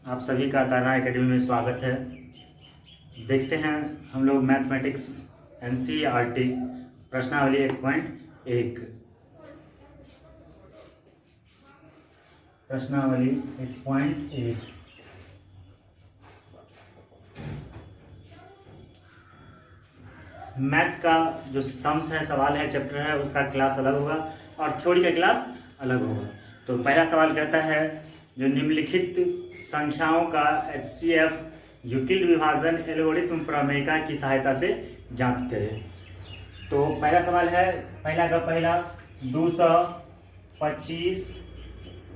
आप सभी का तारा एकेडमी में स्वागत है। देखते हैं हम लोग मैथमेटिक्स NCERT प्रश्नावली 1.1 प्रश्नावली 1.1 मैथ का जो सम्स है, सवाल है, चैप्टर है, उसका क्लास अलग होगा और थ्योरी का क्लास अलग होगा। तो पहला सवाल कहता है जो निम्नलिखित संख्याओं का HCF यूक्लिड विभाजन एल्गोरिथम प्रमेय की सहायता से ज्ञात करें। तो पहला सवाल है, पहला का पहला 225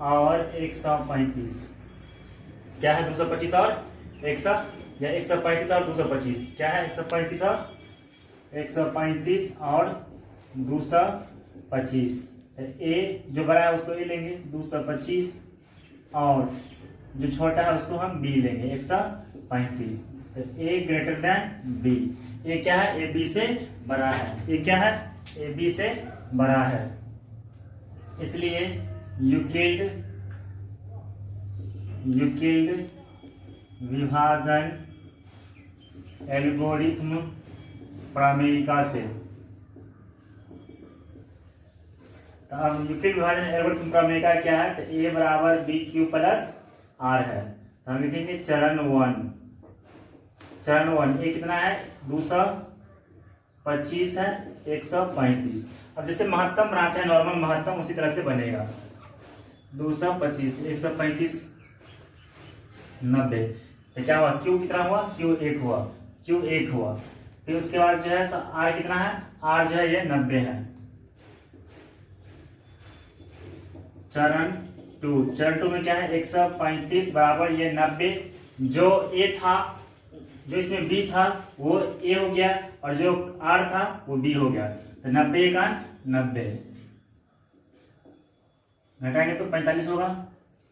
और 135। क्या है 225 और 100 या 135 और 225? क्या है 135 और 225। ए जो बड़ा है उसको ए लेंगे 225 और जो छोटा है उसको हम बी लेंगे 135। तो ए ग्रेटर देन बी। ए क्या है? ए बी से बड़ा है। ए क्या है? ए बी से बड़ा है। इसलिए यूक्लिड विभाजन एल्गोरिथम प्रमेयिका से, तो अब यूक्लिड विभाजन एल्गोरिथम प्रमेयिका क्या है? तो ए बराबर बी क्यू प्लस आर है। तो हम लिखेंगे चरण वन। ए कितना है? 225 है, 135। अब जैसे महत्तम बनाते हैं, नॉर्मल महत्तम, उसी तरह से बनेगा। 225 135 90। तो क्या हुआ? क्यू कितना हुआ? क्यू 1 हुआ। फिर उसके बाद जो है आर कितना है? आर जो है ये 90 है। चरण टू में क्या है? 135 बराबर ये 90। जो ए था, जो इसमें बी था वो ए हो गया और जो आर था वो बी हो गया। तो 90 का 90 घटाएंगे तो 45 होगा।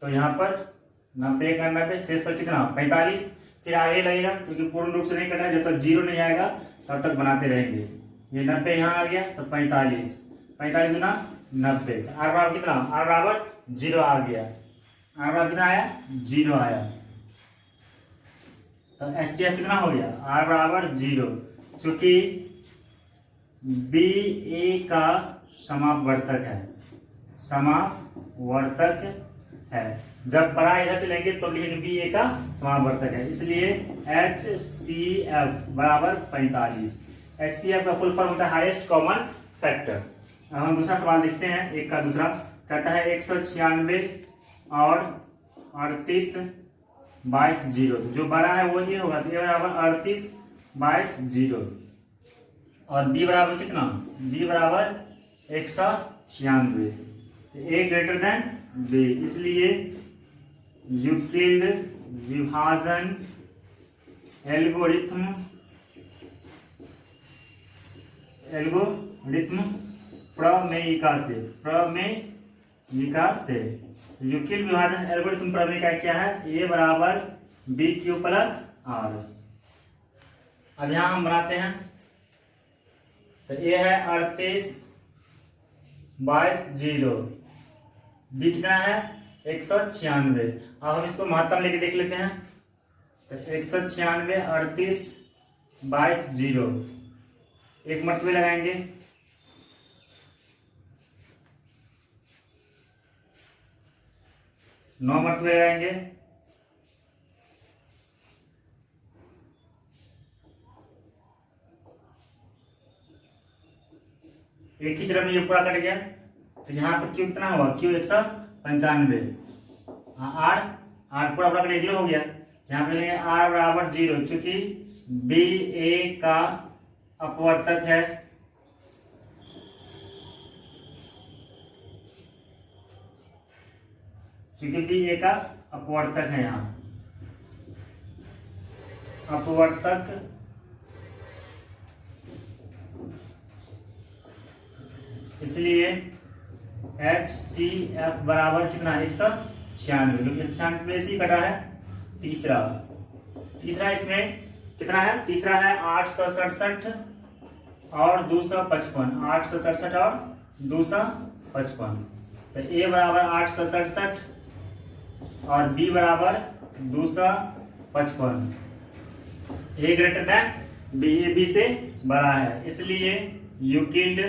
तो यहाँ पर 90 का 90 शेष पर कितना? 45। फिर आगे लगेगा क्योंकि पूर्ण रूप से नहीं कटा, जब तक 0 नहीं आएगा तब तक बनाते रहेंगे। ये 90 यहाँ आ गया तो 45 गुना 90। आर बराबर कितना? आर बराबर 0 आ गया। आर बराबर कितना आया? 0 आया। तो HCF कितना हो गया? आर बराबर 0। चूंकि बी ए का समापवर्तक है। जब बड़ा इधर से लेंगे तो लिखेंगे बी ए का समापवर्तक है, इसलिए HCF बराबर 45। HCF का फुल फॉर्म होता है हाईएस्ट कॉमन फैक्टर। अब हम दूसरा सवाल देखते हैं। एक का दूसरा कहता है 196 और 38 22 0। जो बड़ा है वो ये होगा, तो ए बराबर 38 22 0। और बी बराबर कितना? बी बराबर 196। ए ग्रेटर देन बी, इसलिए यूक्लिड विभाजन एल्गोरिथम प्रमेयिका से यूक्लिड विभाजन एल्गोरिथम प्रमेयिका क्या है? ए बराबर बी क्यू प्लस आर। अब यहां हम बनाते हैं। तो ए है 38 22 0। बी कितना है? 196। अब हम इसको महत्तम लेके देख लेते हैं। तो 196 38 22 0 एक मर्तबे लगाएंगे। नौ मर्तबे लगाएंगे। एक ही चरण में ये पूरा कट गया। तो यहाँ पर क्यू कितना हुआ? क्यू 195। आर पूरा कट गया, 0 हो गया। यहाँ पे लेंगे आर बराबर 0, चूंकि बी ए का अपवर्तक है। क्योंकि बी ए का अपवर्तक है, यहाँ अपवर्तक इसलिए HCF बराबर कितना? 196, क्योंकि 196 में से ही कटा है। तीसरा इसमें कितना है? तीसरा है 867 और 255। 867 और 255। तो ए बराबर 867 और बी बराबर 255, A greater than B, A B से बड़ा है, इसलिए यूक्लिड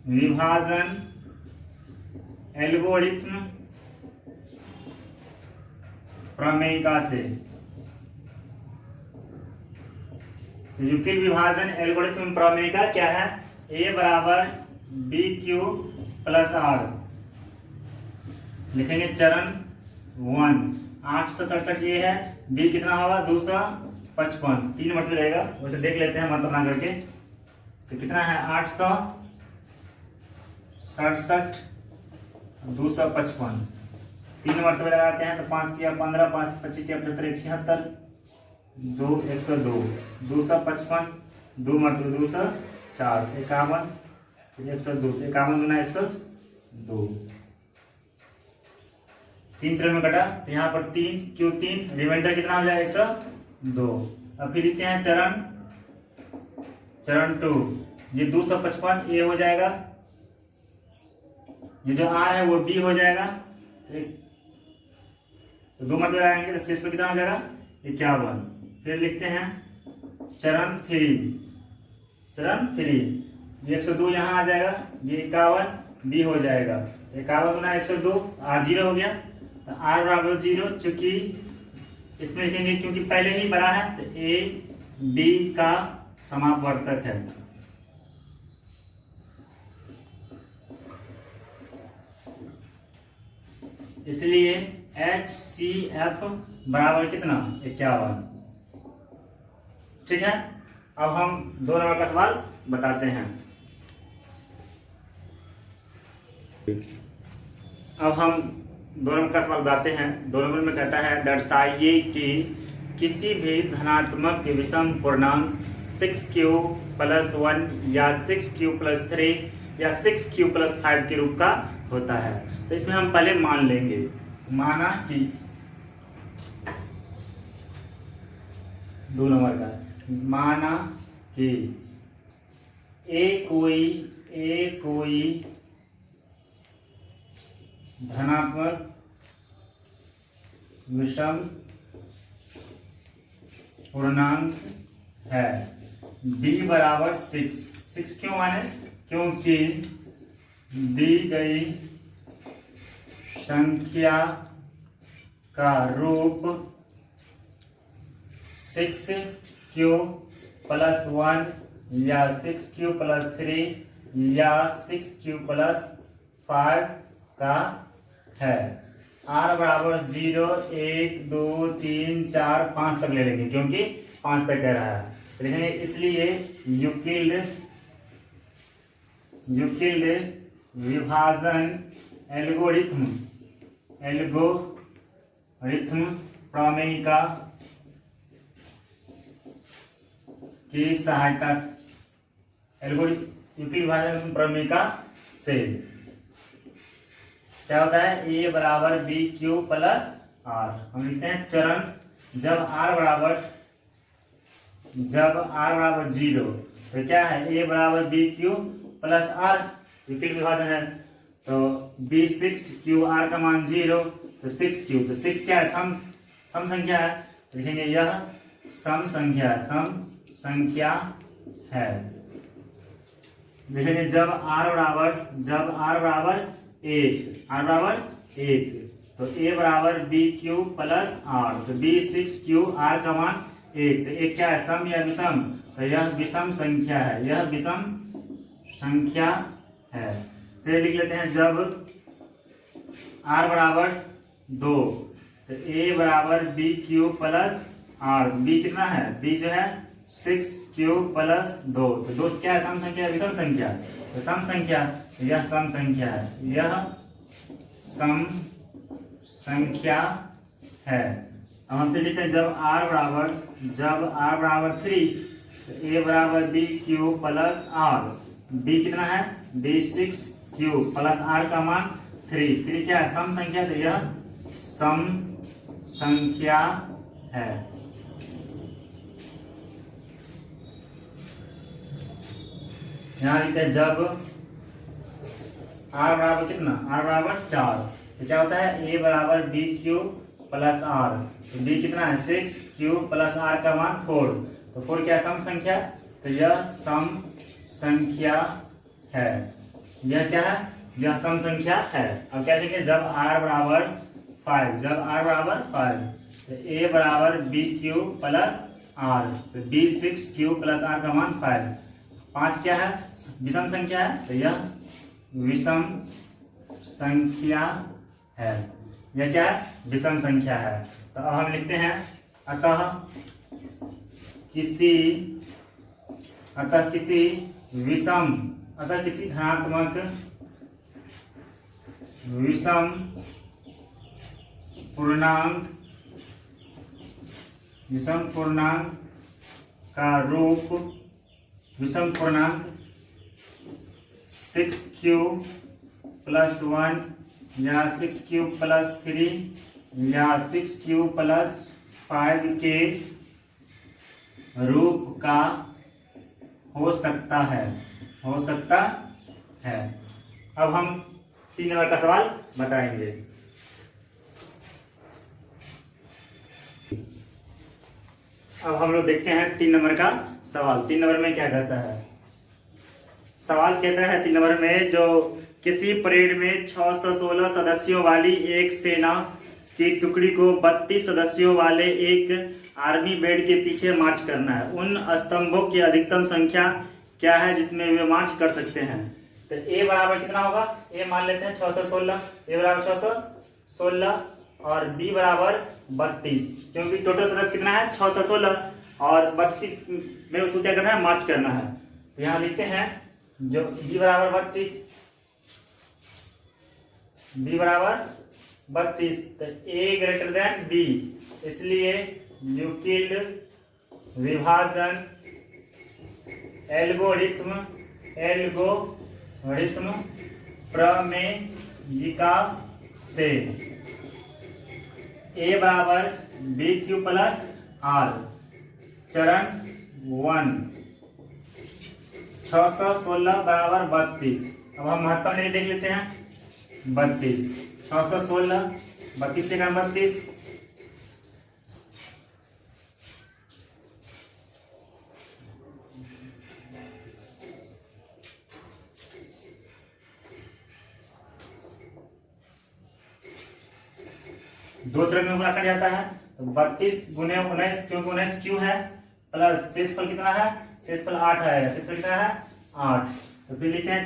विभाजन एल्गोरिथ्म प्रमेयिका से, यूक्लिड विभाजन एल्गोरिथ्म प्रमेयिका क्या है? ए बराबर बी क्यू प्लस आर, लिखेंगे चरण 1, 867 ये है, बी कितना होगा 255, 3 मतलब रहेगा, वैसे देख लेते हैं मतलब बना करके, तो कितना है 867 255, 3 मरतबे लगाते हैं तो 5 किया 15, 5 25 किया 75, 76, 2 102, 255, 2 मरतबे 204, 51, 102, 51 गुना 102, 3 चरण में कटा, तो यहाँ पर 3 क्यों 3, रिमाइंडर कितना हो जाएगा 102। अब फिर लिखते हैं चरण 2, ये 255 ए हो जाएगा, ये जो आर है वो बी हो जाएगा, तो 2 मतलब आएंगे तो शेष पर कितना हो जाएगा 51। फिर लिखते हैं चरण 3, ये 102 यहाँ आ जाएगा, ये 51 बी हो जाएगा, 51 गुना 102, आर 0 हो गया, तो आर बराबर 0, चूंकि इसमें लिखेंगे क्योंकि पहले ही बड़ा है तो ए बी का समापवर्तक है, इसलिए HCF बराबर कितना 51। ठीक है, अब हम 2 नंबर का सवाल बताते हैं। अब हम 2 नंबर का सवाल बताते हैं। 2 नंबर में कहता है दर्शाइए कि किसी भी धनात्मक विषम पूर्णांक 6q + 1 या 6q + 3 या 6q + 5 के रूप का होता है। तो इसमें हम पहले मान लेंगे, माना कि 2 नंबर का, माना कि ए कोई धनात्मक विषम पूर्णांक है, b बराबर 6 क्यों माने? क्योंकि दी गई संख्या का रूप 6q + 1 या 6q + 3 या 6q + 5 का है। r बराबर 0, 1, 2, 3, 4, 5 तक ले लेंगे क्योंकि 5 तक कह रहा है, लिखेंगे इसलिए यूक्लिड विभाजन एल्गोरिथ्म प्रमेयिका की सहायता यूक्लिड विभाजन प्रमेयिका से क्या होता है, a बराबर BQ + R। हम लिखते हैं चरण जब r बराबर 0, तो क्या है a बराबर BQ + R, यूक्लिड विभाजन है, तो B6QR का मान 0, तो 6Q, तो 6 क्या है, सम संख्या है, तो लिखेंगे यह सम संख्या है। लिखेंगे जब r बराबर 1, तो a बराबर BQ + R, तो B6QR का मान 1, तो 1 क्या है, सम या विषम, तो यह विषम संख्या है। फिर लिख लेते हैं जब r बराबर 2, तो a बराबर BQ + R, b कितना है, b जो है 6q + 2, तो 2 क्या है, सम संख्या विषम संख्या, तो सम संख्या, यह सम संख्या है, यह सम संख्या है। अब हम तो लिखते हैं जब r बराबर 3, तो a बराबर BQ + R, b कितना है, B6Q + R का मान 3 क्या है, सम संख्या, तो यह सम संख्या है। यहाँ लिखते हैं जब r बराबर कितना, r बराबर 4, तो क्या होता है, a बराबर BQ प्लस आर, तो बी कितना है 6 क्यू प्लस आर का मान 4, तो 4 क्या सम संख्या, तो यह सम संख्या है। यह क्या है, यह सम संख्या है। अब क्या देखें, जब r बराबर 5, जब r बराबर 5, तो a बराबर बी क्यू प्लस आर, तो बी 6 क्यू प्लस आर का मान 5, 5 क्या है, विषम संख्या है, तो यह विषम संख्या है। यह क्या है, विषम संख्या है। तो अब हम लिखते हैं अतः किसी विषम, अतः किसी धनात्मक विषम पूर्णांक का रूप विषम पूर्णांक 6q प्लस 1 या 6q प्लस 3 या 6q प्लस 5 के रूप का हो सकता है, हो सकता है। अब हम 3 नंबर का सवाल बताएंगे। अब हम लोग देखते हैं 3 नंबर का सवाल। 3 नंबर में क्या कहता है, सवाल कहता है 3 नंबर में, जो किसी परेड में 616 सदस्यों वाली एक सेना की टुकड़ी को 32 सदस्यों वाले एक आर्मी बैंड के पीछे मार्च करना है, उन स्तंभों की अधिकतम संख्या क्या है जिसमें वे मार्च कर सकते हैं। तो ए बराबर कितना होगा, ए मान लेते हैं 616, ए बराबर 616 और बी बराबर 32, क्योंकि टोटल सदस्य कितना है 616 और 32 में उसको क्या करना है, मार्च करना है। तो यहाँ लिखते हैं जो बी बराबर 32, बी बराबर 32, तो ए ग्रेटर देन बी, इसलिए यूक्लिड विभाजन एल्गोरिथ्म प्रमेयिका से ए बराबर बी क्यू प्लस आर, चरण 1 616 बराबर 32। अब हम महत्तम लेके देख लेते हैं, 32 616 32 से 32, दो चरण में गुणा कर जाता है, तो 32 गुने 19, क्योंकि 19 क्यू है, प्लस शेषफल कितना है, शेषफल 8 है, शेषफल कितना है 8। तो फिर लिखते हैं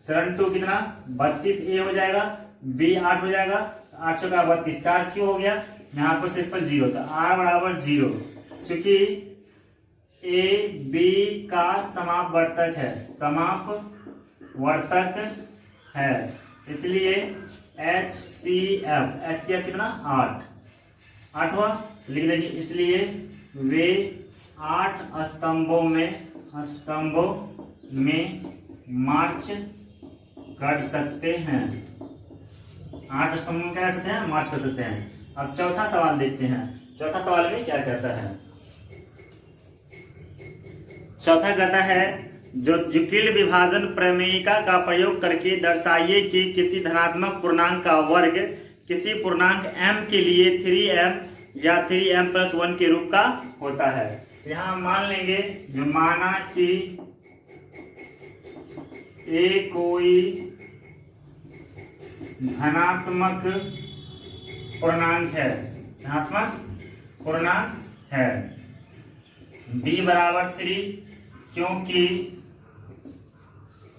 चरण टू कितना 32 ए हो जाएगा, बी 8 हो जाएगा, 8 का 32, 4 क्यू हो गया, यहाँ पर शेषफल 0, तो आर बराबर 0। चूंकि ए बी का समापवर्तक है, इसलिए HCF कितना 8 हुआ, लिख देंगे, इसलिए वे 8 स्तंभों में मार्च कर सकते हैं, 8 स्तंभों में क्या कर सकते हैं, मार्च कर सकते हैं। अब चौथा सवाल देखते हैं, चौथा सवाल में क्या कहता है। चौथा कहता है जो यूक्लिड विभाजन प्रमेयिका का प्रयोग करके दर्शाइए कि किसी धनात्मक पूर्णांक का वर्ग किसी पूर्णांक m के लिए 3m या 3m+1 के रूप का होता है। यहाँ मान लेंगे, जो माना कि a कोई धनात्मक पूर्णांक है, b बराबर 3, क्योंकि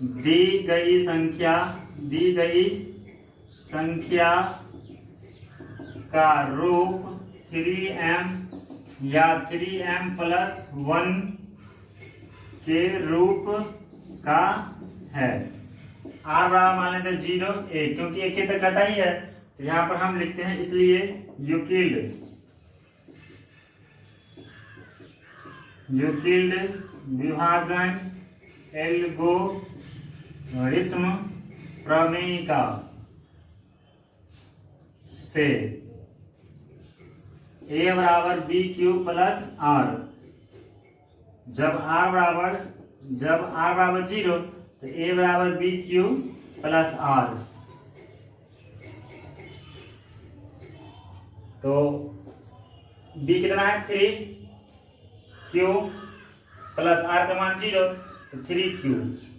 दी गई संख्या का रूप 3m या 3m+1 के रूप का है। r बराबर मान लेते हैं 0 1, क्योंकि एक ही तक कहता ही है, तो यहाँ पर हम लिखते हैं, इसलिए यूक्लिड विभाजन एल्गोरिथ्म प्रमेयिका से a बराबर बी क्यू प्लस आर, जब r बराबर 0, तो a बराबर बी क्यू प्लस आर, तो b कितना है 3q प्लस r का मान 0, तो 3q।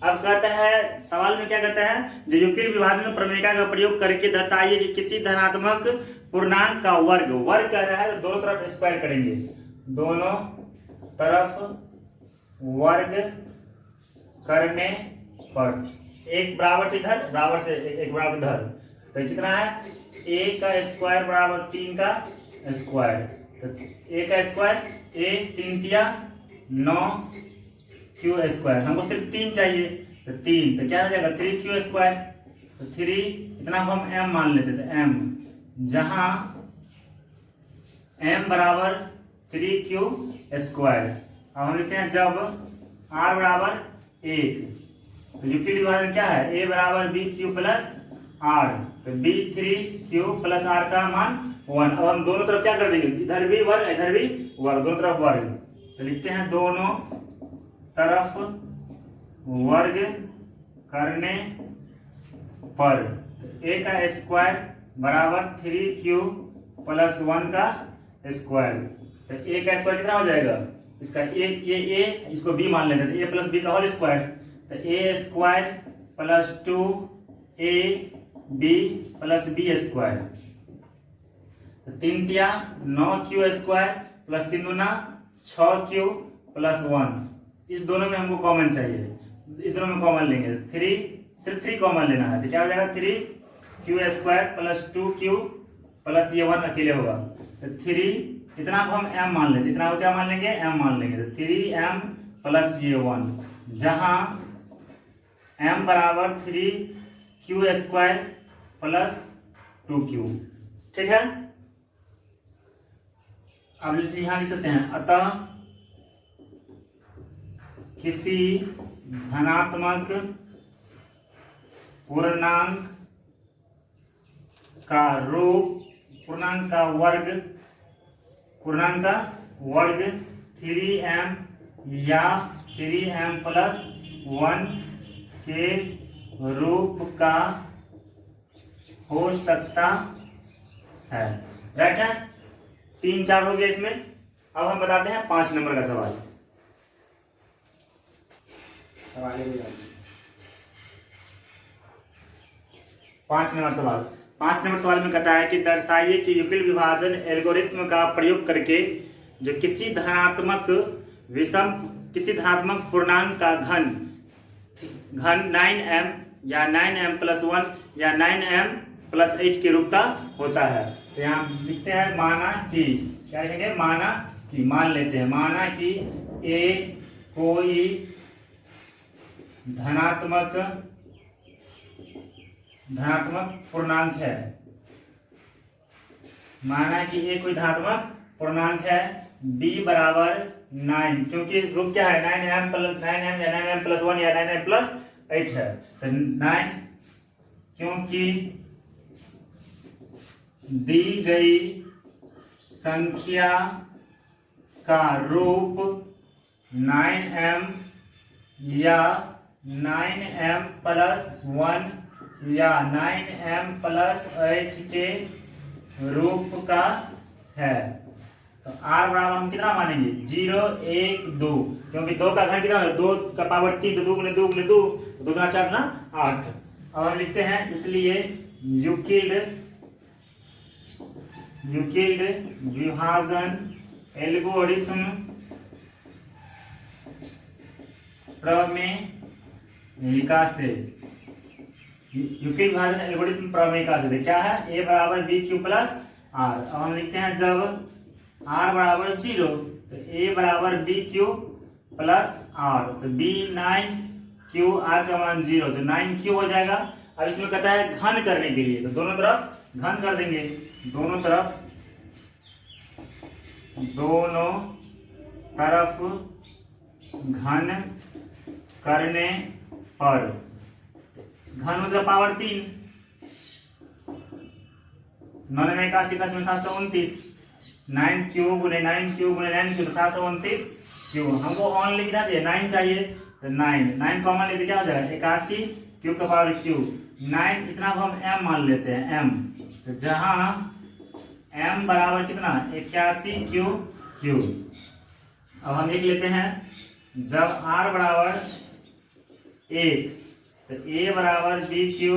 अब कहता है सवाल में क्या कहता है, जो यूक्लिड विभाजन प्रमेय का प्रयोग करके दर्शाइए कि किसी धनात्मक पूर्णांक का वर्ग कर रहा है, तो दोनों तरफ स्क्वायर करेंगे, दोनों तरफ वर्ग करने पर एक बराबर से इधर बराबर से एक बराबर इधर, तो कितना है a का स्क्वायर बराबर 3 का स्क्वायर, तो a का स्क्वायर a 3 तिया 9 q स्क्वायर, हमको सिर्फ 3 चाहिए, तो 3 तो क्या हो जाएगा 3q स्क्वायर, तो 3 इतना हम m मान लेते थे m, जहां m बराबर 3q स्क्वायर। अब हम लिखते हैं जब r बराबर 1, तो यूक्लिड विभाजन क्या है, a बराबर b q प्लस r, तो b 3q प्लस r का मान 1। अब हम दोनों तरफ क्या कर देंगे, इधर भी वर्ग इधर भी वर्ग, दोनों तरफ वर्ग, तो लिखते हैं दोनों तरफ वर्ग करने पर a का स्क्वायर बराबर 3q प्लस 1 का स्क्वायर, तो a का स्क्वायर कितना हो जाएगा, इसका a इसको b मान लेते हैं, a प्लस b का होल स्क्वायर, तो a square plus 2ab plus b square, तो 3 तिया 9q स्क्वायर प्लस 3 दूना 6q प्लस 1, इस दोनों में हमको कॉमन चाहिए, इस दोनों में कॉमन लेंगे, 3 सिर्फ 3 कॉमन लेना है, तो क्या हो जाएगा 3q square plus 2q plus ये 1 अकेले होगा, तो 3 इतना को हम m मान लेते, इतना को क्या मान लेंगे m मान लेंगे, तो 3m प्लस ये 1, जहां m बराबर 3q स्क्वायर प्लस 2q, ठीक है। अब यहां लिख सकते हैं, अतः किसी धनात्मक पूर्णांक का रूप पूर्णांक का वर्ग 3m या 3m प्लस 1 के रूप का हो सकता है, राइट है। 3-4 हो गया इसमें। अब हम बताते हैं 5 नंबर का सवाल। पांच नंबर सवाल में कहता है कि दर्शाइए कि यूक्लिड विभाजन एल्गोरिथ्म का प्रयोग करके जो किसी धनात्मक पूर्णांक का घन 9m या 9m प्लस 1 या 9m प्लस 8 के रूप का होता है। तो यहाँ लिखते हैं माना कि, क्या लिखेंगे, माना कि, मान लेते हैं, माना कि a कोई धनात्मक पूर्णांक है, माना कि a कोई धनात्मक पूर्णांक है, b बराबर 9, क्योंकि रूप क्या है 9m या 9m प्लस 1 या 9m प्लस 8 है, तो 9, क्योंकि दी गई संख्या का रूप 9m या 9m प्लस 1 या 9m प्लस 8 के रूप का है, तो r बराबर हम कितना मानेंगे 0, 1, 2, क्योंकि 2 का घन कितना है, 2 का पावर 3, तो 2 गुने 2 गुने 2, तो 2 गुना 4 ना 8। अब हम लिखते हैं, इसलिए यूक्लिड विभाजन एल्गोरिथ्म प्रमेयिका से, यूक्लिड विभाजन एल्गोरिथ्म प्रमेयिका से क्या है, a बराबर b क्यू प्लस r। अब हम लिखते हैं जब r बराबर 0, तो a बराबर b क्यू प्लस r, तो b 9q, r का मान 0, तो 9q हो जाएगा। अब इसमें कहता है घन करने के लिए, तो दोनों तरफ घन कर देंगे, दोनों तरफ घन करने पर, घन मतलब पावर 3, 9 में 81 में 729, 9q गुने 9q गुने 9q, तो 729 q। हमको ऑन लिखना चाहिए, 9 चाहिए, तो 9 कॉमन लेते क्या हो जाएगा 81 q का पावर q, 9 इतना को हम m मान लेते हैं m, तो जहां m बराबर कितना 81 क्यू क्यू। अब हम लिख लेते हैं जब r बराबर 1 तो a बराबर b क्यू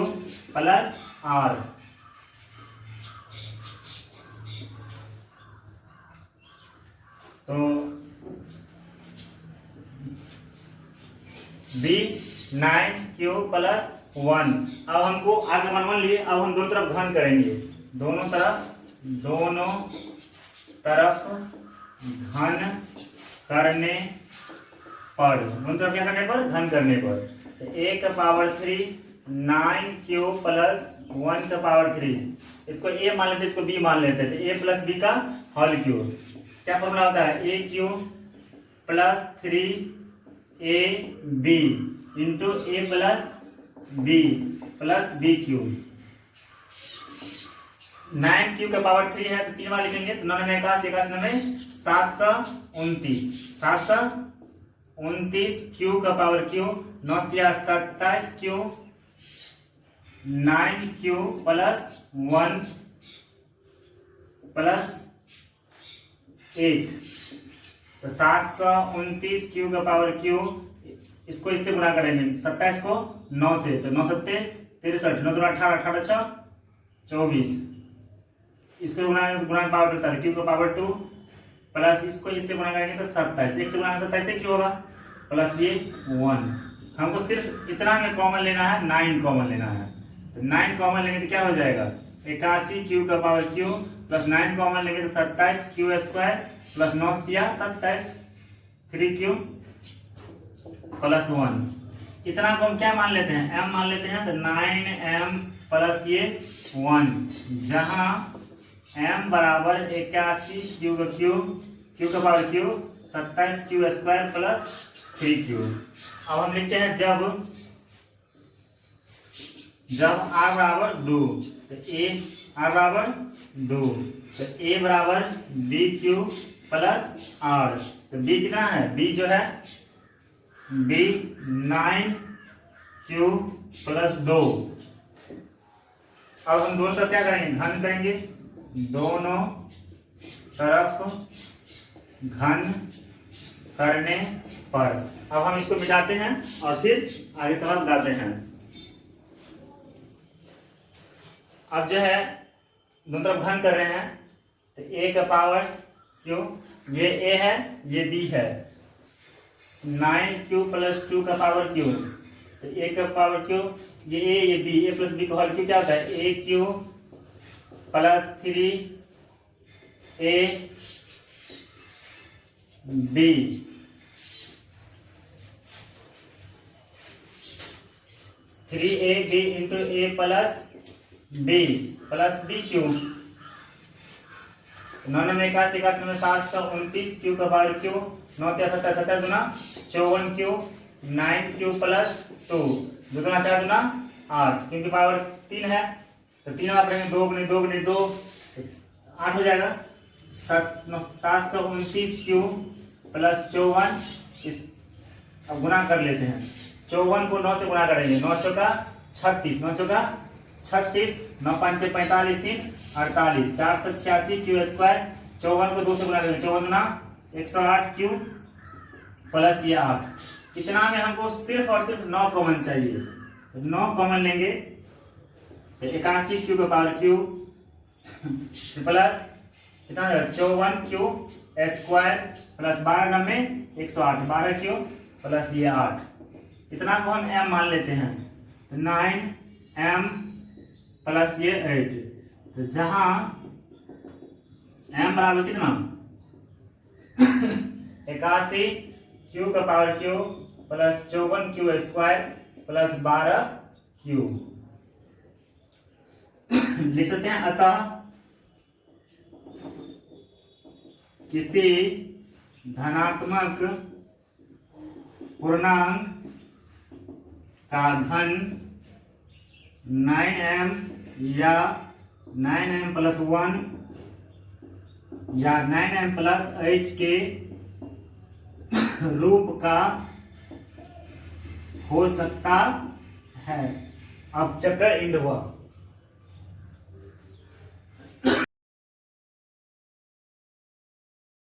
प्लस r। तो b 9 क्यू प्लस 1। अब हमको आगे मान लिए, अब हम दोनों तरफ घन करेंगे, दोनों तरफ घन करने पर, दोनों तरफ क्या करने पर, घन करने पर। तो a का पावर 3 9 क्यू प्लस 1 का पावर 3, इसको a मान लेते, इसको b मान लेते थे, a प्लस b का होल क्यूब। क्या फॉर्मूला होता है, a cube plus 3 a b into a plus b plus b cube. 9 Q का पावर 3 है तो 3 बार लिखेंगे, तो 9 में 81 81 में 729 729 क्यू का power cube 9 27 Q 9 cube plus 1 plus 1, तो 729 क्यू का पावर क्यू, इसको इससे गुणा करेंगे 27 को 9 से, तो 9 सत्ते 63 9 18 18 6 24, इसको गुणा पावर 2 क्यू का पावर 2 प्लस इसको इससे गुणा करेंगे तो 27, 1 से गुणा 27 से क्यों होगा प्लस ये 1। हमको सिर्फ इतना में कॉमन लेना है, 9 कॉमन लेना है, तो 9 कॉमन लेंगे तो क्या हो जाएगा 81 क्यू का पावर क्यू प्लस 9 कॉमन लेंगे तो 27 क्यू स्क्वायर प्लस 9 दिया 27 3 क्यू प्लस 1। इतना को हम क्या मान लेते हैं, m मान लेते हैं, तो 9m प्लस ये 1, जहां m बराबर 81 क्यू का क्यू का power Q 27 Q square plus 3 Q. अब हम लिखते हैं जब r बराबर 2 तो a r बराबर 2 तो a बराबर b क्यू प्लस r, तो b कितना है, b जो है b 9 क्यू प्लस 2। अब हम दोनों तरफ क्या करेंगे, घन करेंगे, दोनों तरफ घन करने पर। अब हम इसको मिटाते हैं और फिर आगे सवाल बताते हैं। अब जो है दोनों तरफ घन कर रहे हैं, तो a का पावर क्यू, ये a है ये b है, 9 क्यू प्लस 2 का पावर क्यू, तो a का पावर क्यू ये a ये b, a प्लस b का होल क्यू क्या होता है a cube plus 3 a b, three A B into A plus B cube, 9 में 81 में 729 क्यू का पावर क्यू 9 27 27 गुना 54 क्यू 9 क्यू प्लस 2 2 गुना 4 गुना 8, क्योंकि पावर 3 है तो 3 आप करेंगे 2 गुने 2 गुने 2 8 हो जाएगा। 729 क्यू प्लस 54, इस अब गुना कर लेते हैं, 54 को 9 से गुणा करेंगे, 9 चौका 36 9 चौका 36 9 5 6 45 3 48 486 क्यू स्क्वायर, 54 को 2 से गुणा करेंगे, 54 गुना 108 क्यू प्लस ये 8। इतना में हमको सिर्फ और सिर्फ 9 कॉमन चाहिए, तो 9 कॉमन लेंगे तो 81 क्यू का पावर क्यू प्लस कितना है 54 क्यू स्क्वायर प्लस 12 में 108 12 क्यू प्लस ये 8। इतना को हम m मान लेते हैं, तो 9m प्लस ये 8, तो जहां m बराबर कितना 81 क्यू का power Q plus 54 Q square plus 12 Q लिख सकते हैं। अतः किसी धनात्मक पूर्णांक का घन 9m या 9m प्लस 1 या 9m प्लस 8 के रूप का हो सकता है। अब चैप्टर एंड हुआ।